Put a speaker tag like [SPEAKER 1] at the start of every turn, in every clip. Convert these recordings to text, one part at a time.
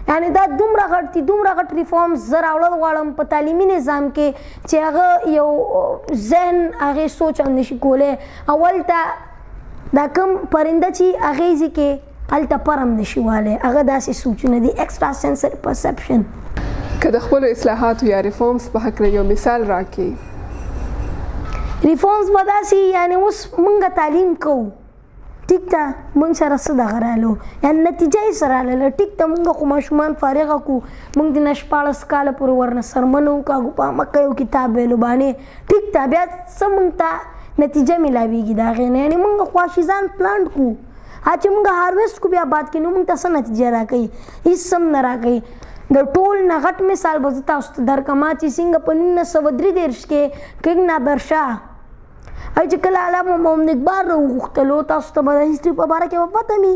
[SPEAKER 1] یعنی دا دومره غټ دي دومره غټ ریفارمز زه راوړل غواړم په تعلیمي نظام کې چې هغه یو ذهن هغې سوچ هم نشي کولی اول ته دا کوم پرنده چې اغېزې کې هلته پر هم نشي والی هغه داسې سوچونه دي ایکسټرا سینسري پرسپشن.
[SPEAKER 2] که د خپلو اصلاحاتو یا ریفارمز په هکله یو مثال راکړي.
[SPEAKER 1] ریفارمز به داسې یعنی اوس موږ تعلیم کوو ټیک ته موږ سره څه دغه رالو یعنی نتیجه یې څه رالاله ټیک ته موږ خو ماشومان فارغه کړو موږ د نه 14 کاله پورې ورنه سرمنه وکاږو په مکه یو کتاب ویلو باندې ټیک ته بیا څه موږ ته نتیجه میلاویږي د هغې نه یعنې موږ خواشیزان پلانټ کړو چې موږ هارویسټ کړو بیا بعد کې نو موږ ته څه نتیجه راکوي هېڅ هم نه راکوي. د ټول نه غټ مثال به زه تاسو ته درکړم چې څنګه په 1933 کې کنګ نادرشاه چې کله علامه محمد اقبال راوغوښتلو تاسو ته به د هسټري په باره کې به پته وي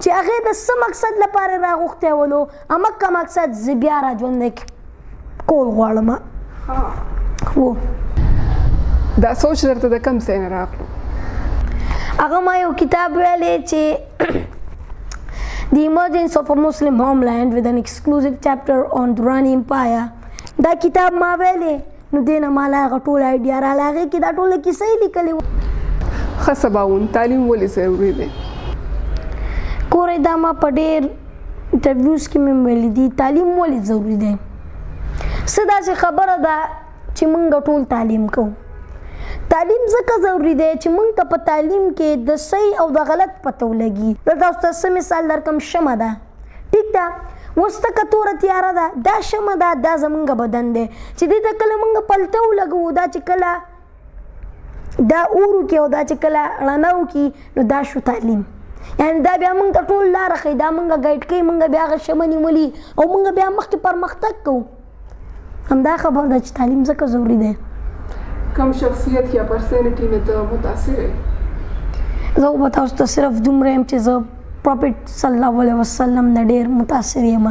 [SPEAKER 1] چې هغې د څه مقصد لپاره راغوښتی ولو همکه مقصد زه بیا را ژوندی کول غواړم. هو
[SPEAKER 2] دا سوچ درته د کوم ځای نه راغلو؟
[SPEAKER 1] هغه ما یو کتاب ویلی چې The Emergence of a Muslim Homeland with an exclusive chapter on Durrani Empire. دا کتاب ما ویلی نو دې نه ماله هغه ټول آیډیا راله هغې کې دا ټوله کیسه یې لیکلې وه.
[SPEAKER 2] ښه سباوون تعلیم ولې ضروري دی؟
[SPEAKER 1] کورې دا ما په ډېر انټرویوز کې مې ویلي دي تعلیم ولې ضروري دی. څه داسې خبره ده چې موږ ټول تعلیم کوو. تعلیم ځکه ضروري دی چې موږ ته په تعلیم کې د صحیح او د غلط پته ولګي. دلته تاسو ته څه مثال درکړم شمه ده ټیک ده اوس تکه توره تیاره ده دا شمه ده دا زمونږ بدن دی چې دې ته کله موږ پلته ولګوو دا چې کله دا اور وکړي او دا چې کله رڼا وکړي نو دا شو تعلیم یعنی دا بیا موږ ته ټول لاره ښیي دا موږ ګایډ کوي موږ بیا هغه شمه نیولي او موږ بیا مخکې پرمختګ کوو همدا خبره ده چې تعلیم ځکه ضروري دی.
[SPEAKER 2] کوم شخصیت یا پرسنالټي نه ته متاثر یې؟
[SPEAKER 1] زه به تاسو ته صرف دومره یم چې زه پروفیټ صلی الله علیه وسلم نه ډېر متاثر یم.